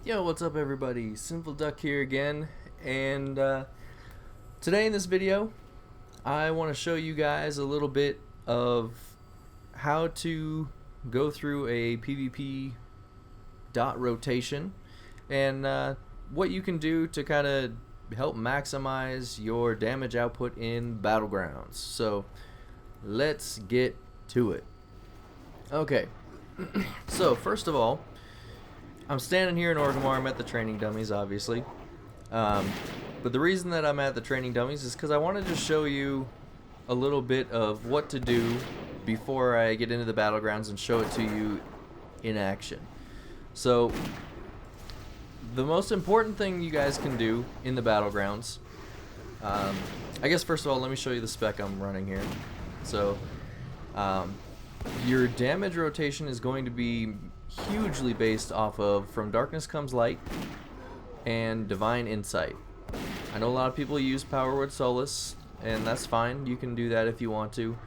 Yo, what's up everybody? SinnfullDuck here again, and today in this video I want to show you guys a little bit of how to go through a PvP dot rotation and what you can do to kind of help maximize your damage output in Battlegrounds. So let's get to it. Okay, so first of all, I'm standing here in Orgrimmar. I'm at the training dummies, obviously. But the reason that I'm at the training dummies is because I want to just show you a little bit of what to do before I get into the battlegrounds and show it to you in action. So, the most important thing you guys can do in the battlegrounds, I guess first of all, let me show you the spec I'm running here. So, your damage rotation is going to be hugely based off of From Darkness Comes Light and Divine Insight. I know a lot of people use Power Word Solace, and that's fine. You can do that if you want to.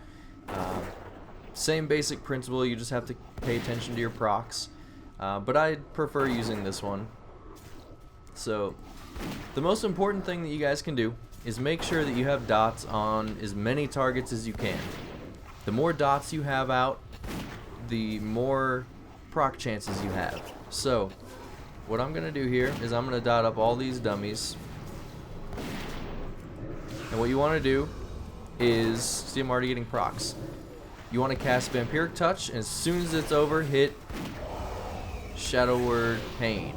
Same basic principle, you just have to pay attention to your procs. But I prefer using this one. So, the most important thing that you guys can do is make sure that you have dots on as many targets as you can. The more dots you have out, the more proc chances you have. So what I'm gonna do here is I'm gonna dot up all these dummies, and what you want to do is, see, I'm already getting procs. You want to cast Vampiric Touch, and as soon as it's over, hit Shadow Word Pain.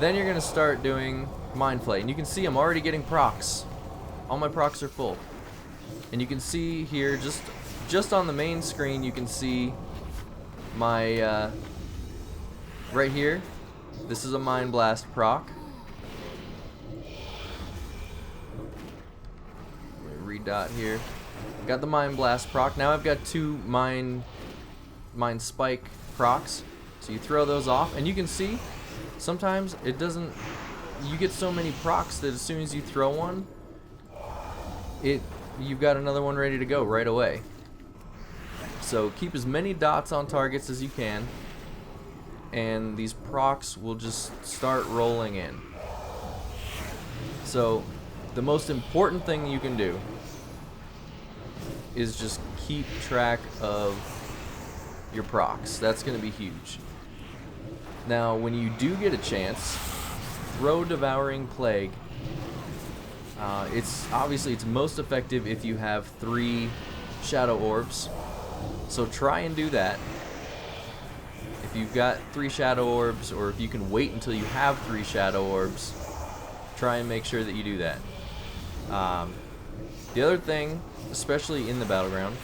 Then you're gonna start doing Mind Flay, and you can see I'm already getting procs. All my procs are full, and you can see here just on the main screen you can see my right here, this is a Mind Blast proc. Let me redot here. Got the Mind Blast proc. Now I've got two Mind Spike procs. So you throw those off, and you can see sometimes it doesn't. You get so many procs that as soon as you throw one, you've got another one ready to go right away. So keep as many dots on targets as you can, and these procs will just start rolling in. So the most important thing you can do is just keep track of your procs. That's going to be huge. Now when you do get a chance, throw Devouring Plague. It's most effective if you have 3 Shadow Orbs. So try and do that. If you've got 3 Shadow Orbs, or if you can wait until you have 3 Shadow Orbs, try and make sure that you do that. The other thing, especially in the battleground,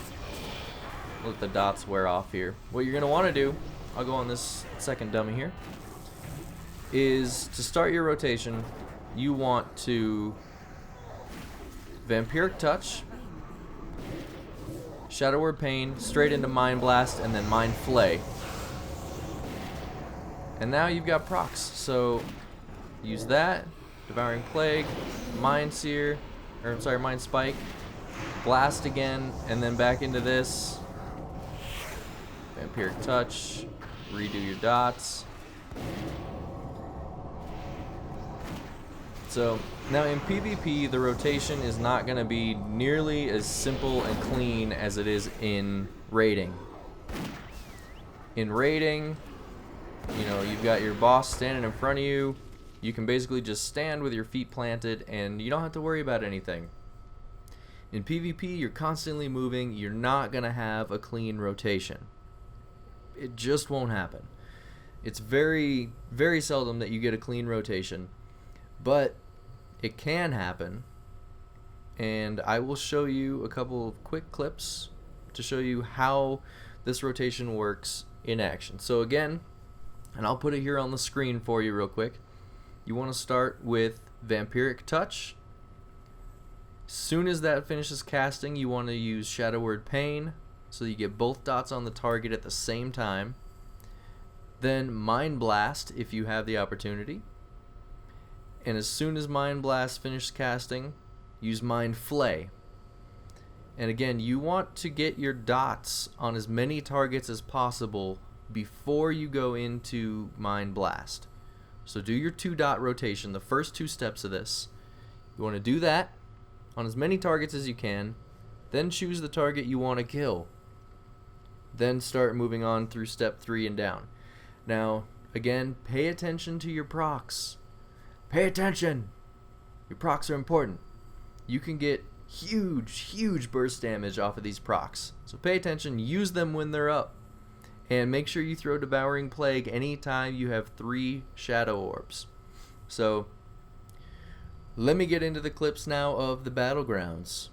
let the dots wear off here. What you're going to want to do, I'll go on this second dummy here, is to start your rotation, you want to Vampiric Touch, Shadow Word Pain, straight into Mind Blast, and then Mind Flay. And now you've got procs, so use that, Devouring Plague, Mind Sear, or I'm sorry, Mind Spike, Blast again, and then back into this, Vampiric Touch, redo your dots. So now in PvP, the rotation is not going to be nearly as simple and clean as it is in raiding. In raiding, you know, you've got your boss standing in front of you. You can basically just stand with your feet planted and you don't have to worry about anything. In PvP, you're constantly moving. You're not going to have a clean rotation. It just won't happen. It's very, very seldom that you get a clean rotation. But it can happen. And I will show you a couple of quick clips to show you how this rotation works in action. So again, and I'll put it here on the screen for you real quick. You want to start with Vampiric Touch. As soon as that finishes casting, you want to use Shadow Word Pain, so you get both dots on the target at the same time. Then Mind Blast if you have the opportunity. And as soon as Mind Blast finishes casting, use Mind Flay. And again, you want to get your dots on as many targets as possible before you go into Mind Blast. So do your 2-dot rotation, the first 2 steps of this. You want to do that on as many targets as you can, then choose the target you want to kill. Then start moving on through step 3 and down. Now, again, pay attention to your procs. Pay attention! Your procs are important. You can get huge burst damage off of these procs. So pay attention, use them when they're up. And make sure you throw Devouring Plague anytime you have 3 Shadow Orbs. So, let me get into the clips now of the battlegrounds.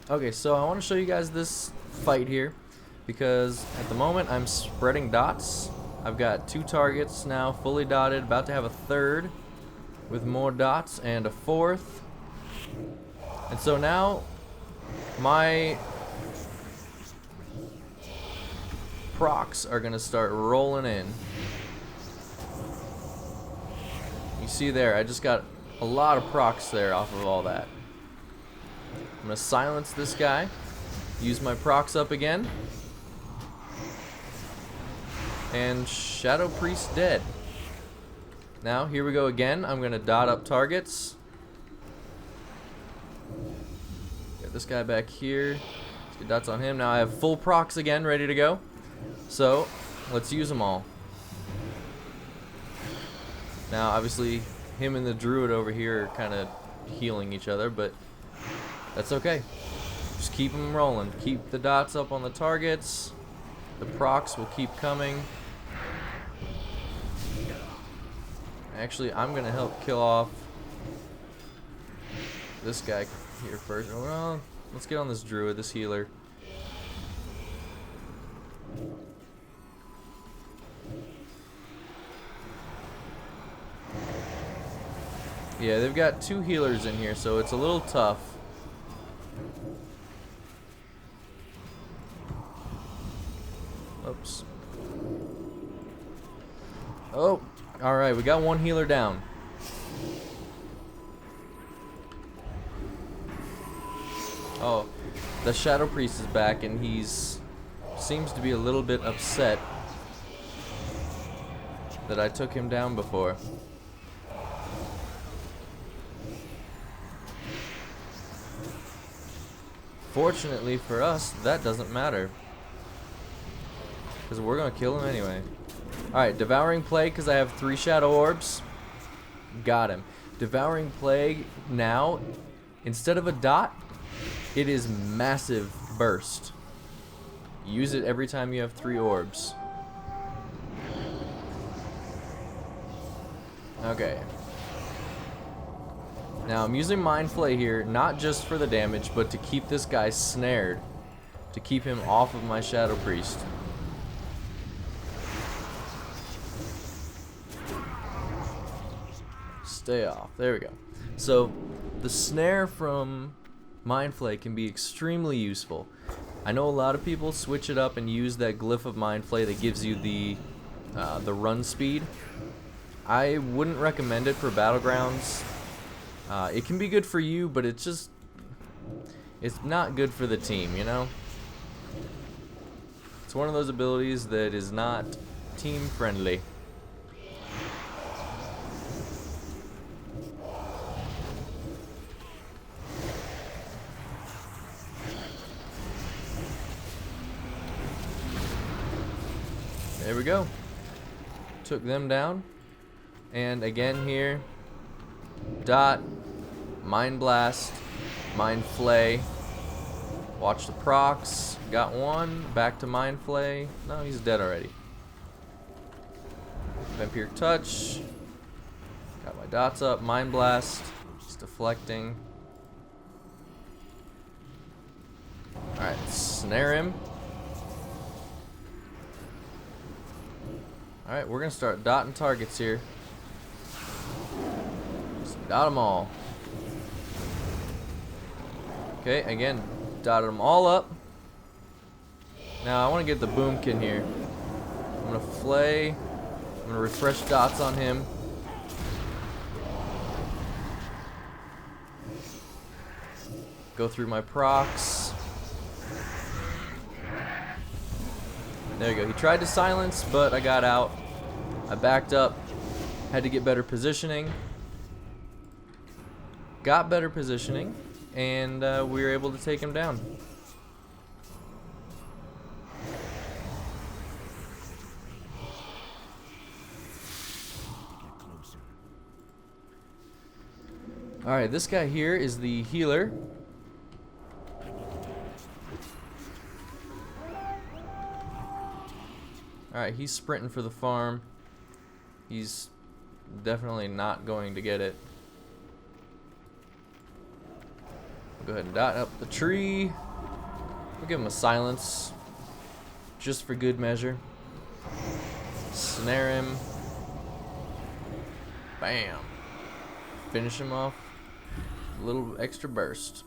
Okay, so I want to show you guys this fight here, because at the moment I'm spreading dots. I've got 2 targets now fully dotted, about to have a 3rd with more dots and a 4th. And so now my procs are going to start rolling in. You see there, I just got a lot of procs there off of all that. I'm going to silence this guy, use my procs up again, and Shadow Priest dead. Now, here we go again. I'm going to dot up targets. Get this guy back here. Let's get dots on him. Now I have full procs again, ready to go. So, let's use them all. Now, obviously, him and the druid over here are kind of healing each other, but that's okay. Just keep them rolling. Keep the dots up on the targets. The procs will keep coming. Actually, I'm going to help kill off this guy here first. Well, let's get on this druid, this healer. Yeah, they've got 2 healers in here, so it's a little tough. Oops. Oh, alright, we got 1 healer down. Oh, the Shadow Priest is back, and seems to be a little bit upset that I took him down before. Fortunately for us, that doesn't matter, because we're going to kill him anyway. Alright, Devouring Plague, because I have 3 Shadow Orbs. Got him. Devouring Plague now, instead of a dot, it is massive burst. Use it every time you have 3 orbs. Okay. Now I'm using Mind Flay here, not just for the damage, but to keep this guy snared. To keep him off of my Shadow Priest. Stay off. There we go. So, the snare from Mind Flay can be extremely useful. I know a lot of people switch it up and use that glyph of Mind Flay that gives you the run speed. I wouldn't recommend it for battlegrounds. It can be good for you, but it's not good for the team, you know? It's one of those abilities that is not team friendly. There we go. Took them down. And again here, dot, Mind Blast, Mind Flay. Watch the procs. Got 1. Back to Mind Flay. No, he's dead already. Vampire Touch. Got my dots up. Mind Blast. Just deflecting. Alright, snare him. Alright, we're going to start dotting targets here. Just dot them all. Okay, again, dotted them all up. Now, I want to get the Boomkin here. I'm going to flay. I'm going to refresh dots on him. Go through my procs. There you go. He tried to silence, but I got out. I backed up. Had to get better positioning. Got better positioning, and we were able to take him down. Alright, this guy here is the healer. Alright, he's sprinting for the farm. He's definitely not going to get it. We'll go ahead and dot up the tree. We'll give him a silence, just for good measure. Snare him. Bam. Finish him off. A little extra burst.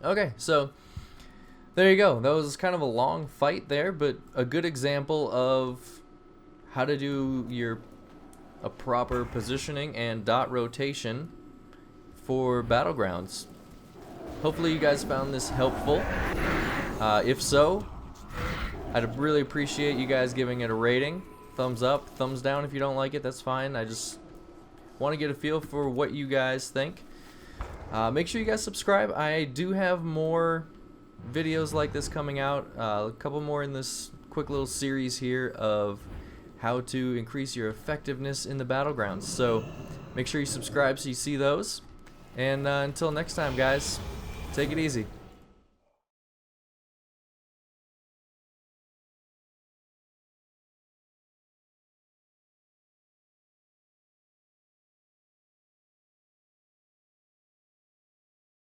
Okay, so there you go. That was kind of a long fight there, but a good example of how to do a proper positioning and dot rotation for Battlegrounds. Hopefully you guys found this helpful. If so, I'd really appreciate you guys giving it a rating. Thumbs up, thumbs down if you don't like it, that's fine. I just want to get a feel for what you guys think. Make sure you guys subscribe. I do have more videos like this coming out. A couple more in this quick little series here of how to increase your effectiveness in the Battlegrounds. So make sure you subscribe so you see those. And until next time, guys, take it easy.